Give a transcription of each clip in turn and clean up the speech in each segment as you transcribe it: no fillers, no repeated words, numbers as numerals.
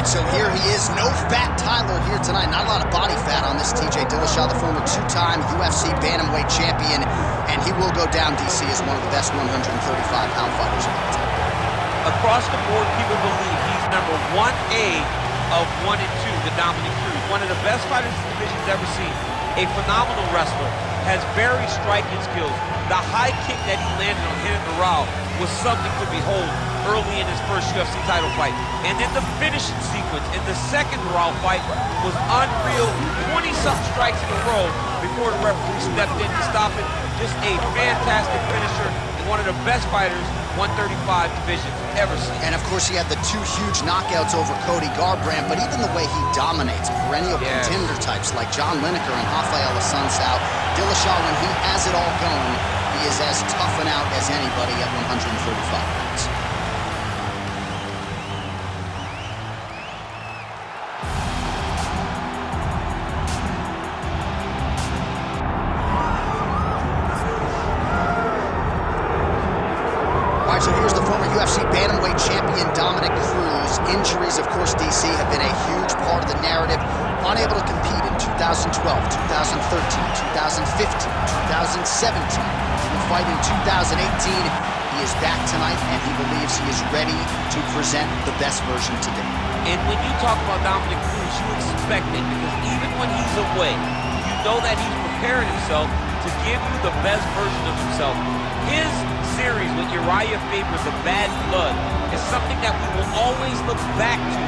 right, so here he is. No fat Tyler here tonight. Not a lot of body fat on this TJ Dillashaw, the former two-time UFC bantamweight champion, and he will go down, DC, as one of the best 135-pound fighters of all time. Across the board, people believe he's number 1A of 1 and 2, the Dominick Cruz. One of the best fighters the division's ever seen. A phenomenal wrestler, has very striking skills. The high kick that he landed on Henry Rao was something to behold early in his first UFC title fight. And then the finishing sequence in the second Rao fight was unreal. 20-something strikes in a row before the referee stepped in to stop it. Just a fantastic finisher and one of the best fighters 135 division ever seen. And of course he had the two huge knockouts over Cody Garbrandt, but even the way he dominates perennial contender types like John Lineker and Rafael Assunção, Dillashaw, when he has it all going, he is as tough and out as anybody at 135 pounds. So here's the former UFC bantamweight champion Dominick Cruz. Injuries, of course, DC, have been a huge part of the narrative. Unable to compete in 2012, 2013, 2015, 2017. He will fight in 2018. He is back tonight, and he believes he is ready to present the best version today. And when you talk about Dominick Cruz, you expect it, because even when he's away, you know that he's preparing himself to give you the best version of himself. His series with Uriah Faber, The Bad Blood, is something that we will always look back to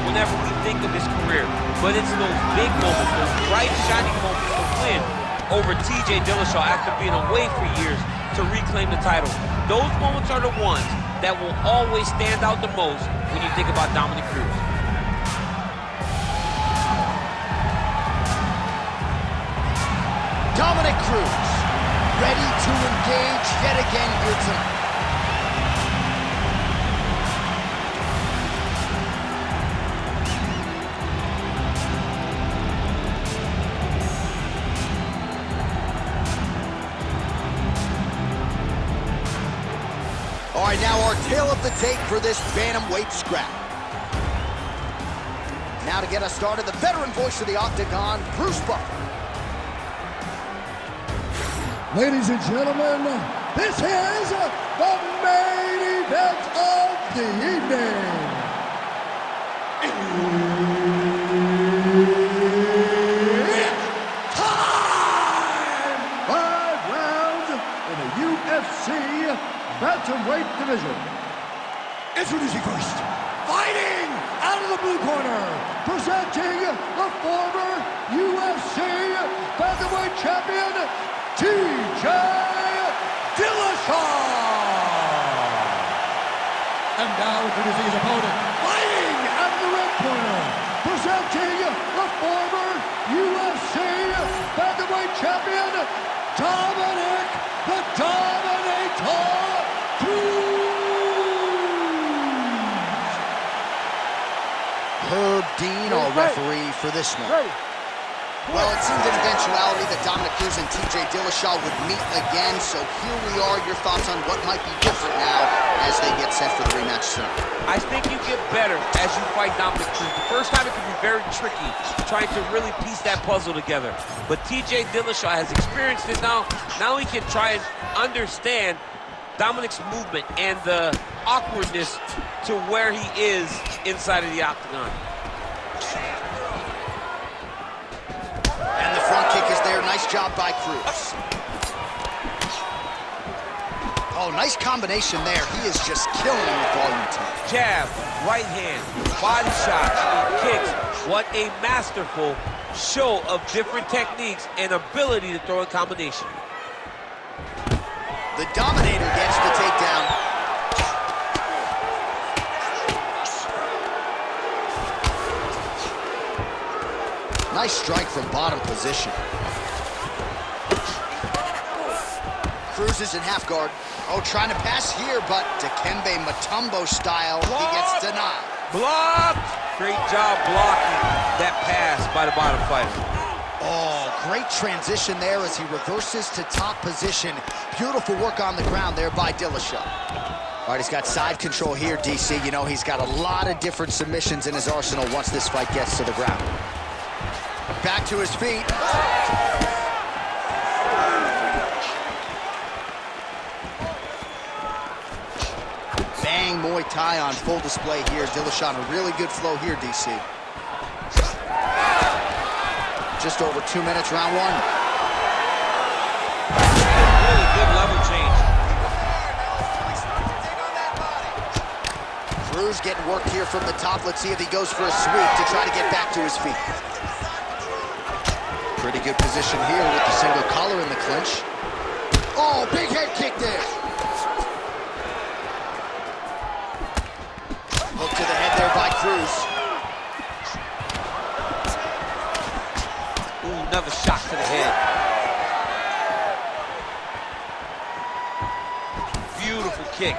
whenever we think of his career. But it's those big moments, those bright, shining moments to win over TJ Dillashaw after being away for years to reclaim the title. Those moments are the ones that will always stand out the most when you think about Dominick Cruz. Dominick Cruz, ready to engage yet again here tonight. All right, now our tale of the tape for this bantamweight scrap. Now to get us started, the veteran voice of the Octagon, Bruce Buffer. Ladies and gentlemen, this is the main event of the evening. It's time! 5 rounds in the UFC bantamweight division. Introducing first, fighting out of the blue corner, presenting the former UFC bantamweight champion, TJ Dillashaw! And now introducing his opponent, fighting out of the red corner, presenting the former UFC bantamweight champion, Dominick the Dominator Cruz! Herb Dean, our referee for this one. Well, it seemed an eventuality that Dominick Cruz and TJ Dillashaw would meet again, so here we are. Your thoughts on what might be different now as they get set for the rematch soon? I think you get better as you fight Dominick Cruz. The first time it can be very tricky, trying to really piece that puzzle together. But TJ Dillashaw has experienced it now. Now he can try and understand Dominick's movement and the awkwardness to where he is inside of the octagon. And the front kick is there. Nice job by Cruz. Oh, nice combination there. He is just killing with volume tonight. Jab, right hand, body shots, and kicks. What a masterful show of different techniques and ability to throw in combination. The Dominator gets the takedown. Nice strike from bottom position. Cruz is in half guard. Oh, trying to pass here, but Dikembe Mutombo style, he gets denied. Blocked! Great job blocking that pass by the bottom fighter. Oh, great transition there as he reverses to top position. Beautiful work on the ground there by Dillashaw. All right, he's got side control here, DC. You know, he's got a lot of different submissions in his arsenal once this fight gets to the ground. Back to his feet. Bang Muay Thai on full display here. Dillashaw on a really good flow here, DC. Just over 2 minutes, round one. Really good level change. Cruz getting worked here from the top. Let's see if he goes for a sweep to try to get back to his feet. Pretty good position here with the single collar in the clinch. Oh, big head kick there. Hook to the head there by Cruz. Ooh, another shot to the head. Beautiful kick.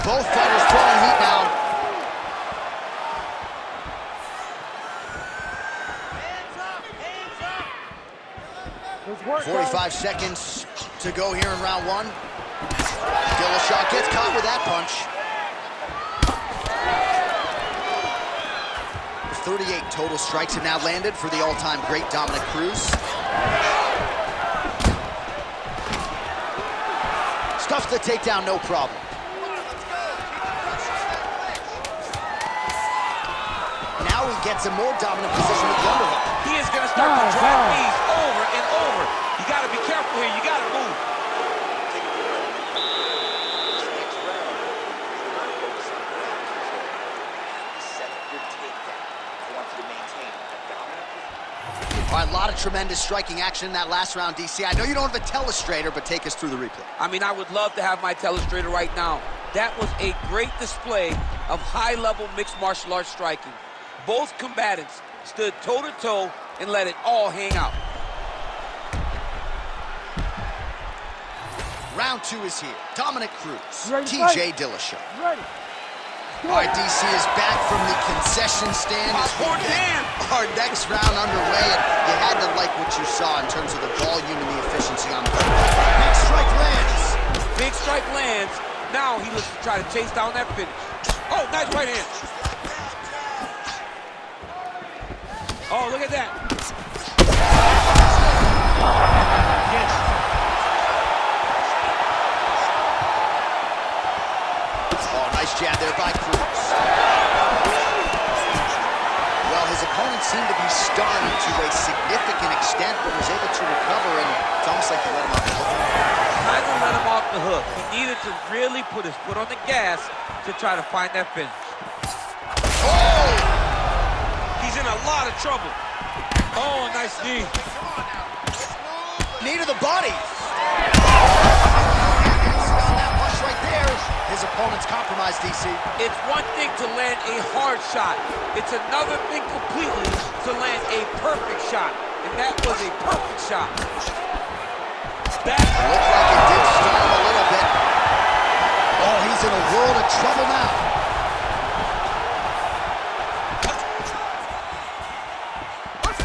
Both fighters throwing heat now. 45 seconds to go here in round one. Dillashaw gets caught with that punch. 38 total strikes have now landed for the all-time great Dominick Cruz. Stuffs the takedown, no problem. Now he gets a more dominant position with the underhook. He is going to start to drive these over and over. You got to be careful here. You got to move. All right, a lot of tremendous striking action in that last round, DC. I know you don't have a telestrator, but take us through the replay. I mean, I would love to have my telestrator right now. That was a great display of high-level mixed martial arts striking. Both combatants stood toe-to-toe and let it all hang out. Round two is here. Dominick Cruz, TJ Dillashaw. Ready. All right, DC is back from the concession stand. Popcorn man. Our next round underway, and you had to like what you saw in terms of the volume and the efficiency on the field. Big strike lands. Big strike lands. Now he looks to try to chase down that finish. Oh, nice right hand. Oh, look at that. Oh, nice jab there by Cruz. Well, his opponent seemed to be stunned to a significant extent, but was able to recover, and it's almost like they let him off the hook. Kind of let him off the hook. He needed to really put his foot on the gas to try to find that finish. Oh! He's in a lot of trouble. Oh, nice knee. Knee to the body. His opponent's compromised, DC. It's one thing to land a hard shot. It's another thing completely to land a perfect shot. And that was a perfect shot. That looked like it did stun him a little bit. Oh, he's in a world of trouble now.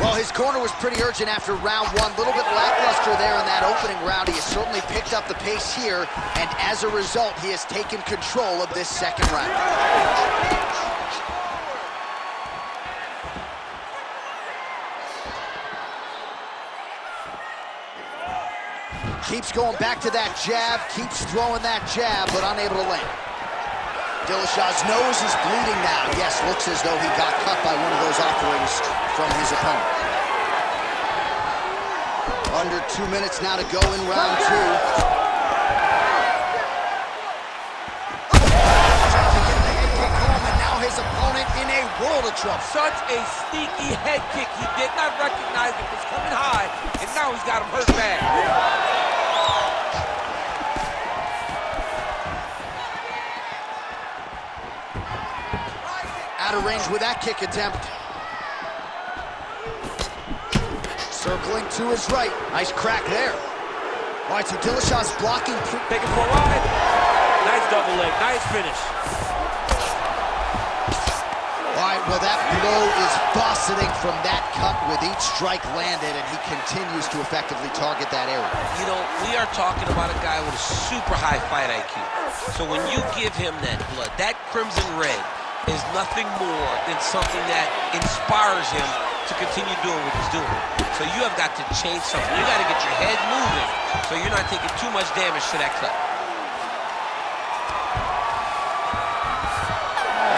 Well, his corner was pretty urgent after round one. A little bit lackluster there in that opening round. He has certainly picked up the pace here, and as a result, he has taken control of this second round. Keeps going back to that jab, keeps throwing that jab, but unable to land. Dillashaw's nose is bleeding now. Yes, looks as though he got cut by one of those offerings from his opponent. Under 2 minutes now to go in round two. And now his opponent in a world of trouble. such a sneaky head kick. He did not recognize it was coming high, and now he's got him hurt bad. Out of range with that kick attempt. Circling to his right. Nice crack there. All right, so Dillashaw's blocking. Taking for a ride. Nice double leg. Nice finish. All right, well, that blow is bussing from that cut with each strike landed, and he continues to effectively target that area. You know, we are talking about a guy with a super high fight IQ. So when you give him that blood, that crimson red is nothing more than something that inspires him to continue doing what he's doing. So you have got to change something. You got to get your head moving so you're not taking too much damage to that cut.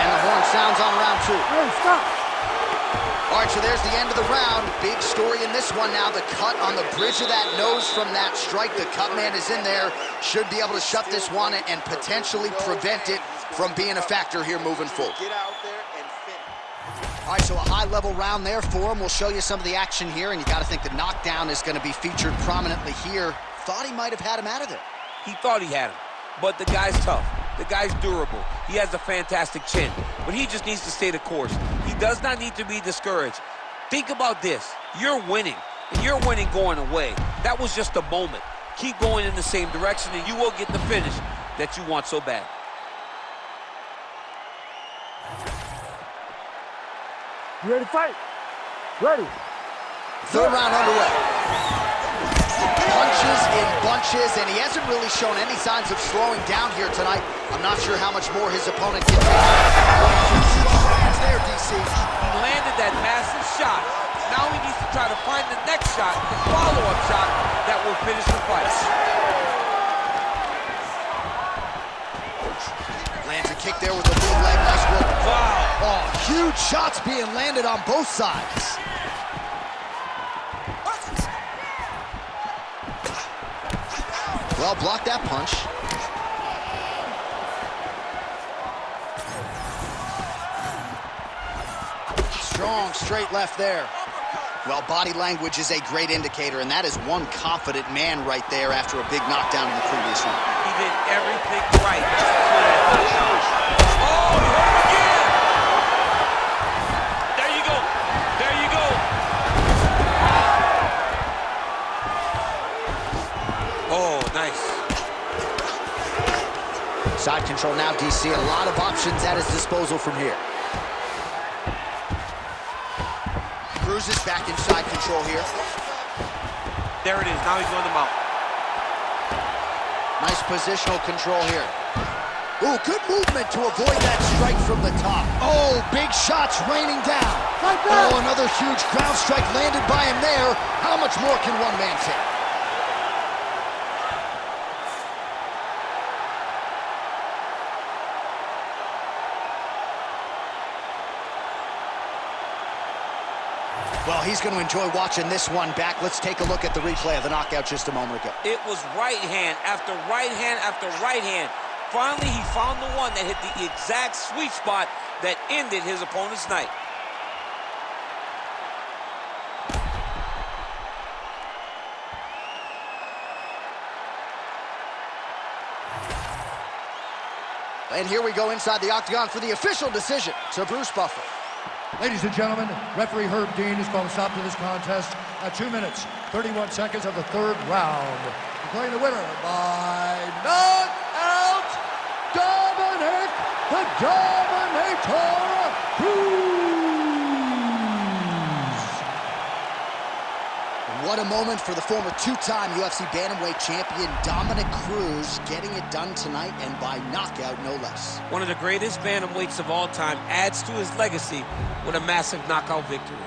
And the horn sounds on round 2. Hey, stop. All right, so there's the end of the round. Big story in this one now. The cut on the bridge of that nose from that strike. The cut man is in there. Should be able to shut this one and potentially prevent it from being a factor here moving forward. Get out there and finish. All right, so a high-level round there for him. We'll show you some of the action here, and you got to think the knockdown is going to be featured prominently here. Thought he might have had him out of there. He thought he had him, but the guy's tough. The guy's durable. He has a fantastic chin, but he just needs to stay the course. He does not need to be discouraged. Think about this. You're winning, and you're winning going away. That was just a moment. Keep going in the same direction, and you will get the finish that you want so bad. You ready to fight? Ready. Third round underway. Punches in bunches, and he hasn't really shown any signs of slowing down here tonight. I'm not sure how much more his opponent can take. There, DC. He landed that massive shot. Now he needs to try to find the next shot, the follow-up shot that will finish the fight. Lands a kick there with the boot leg. Nice work. Wow. Oh, huge shots being landed on both sides. Well, block that punch. Strong straight left there. Well, body language is a great indicator, and that is one confident man right there after a big knockdown in the previous round. He did everything right for that knockdown. Oh, he hurt him again! There you go. There you go. Oh, nice. Side control now, DC. A lot of options at his disposal from here. Cruz is back in side control here. There it is. Now he's going to mount. Nice positional control here. Ooh, good movement to avoid that strike from the top. Oh, big shots raining down. Oh, another huge ground strike landed by him there. How much more can one man take? Well, he's going to enjoy watching this one back. Let's take a look at the replay of the knockout just a moment ago. It was right hand after right hand after right hand. Finally, he found the one that hit the exact sweet spot that ended his opponent's night. And here we go inside the octagon for the official decision to Bruce Buffer. Ladies and gentlemen, referee Herb Dean has called a stop to this contest at 2 minutes, 31 seconds of the third round. Declaring the winner by knockout, Dominick the Dominator Cruz. What a moment for the former two-time UFC bantamweight champion Dominick Cruz, getting it done tonight and by knockout, no less. One of the greatest bantamweights of all time adds to his legacy with a massive knockout victory.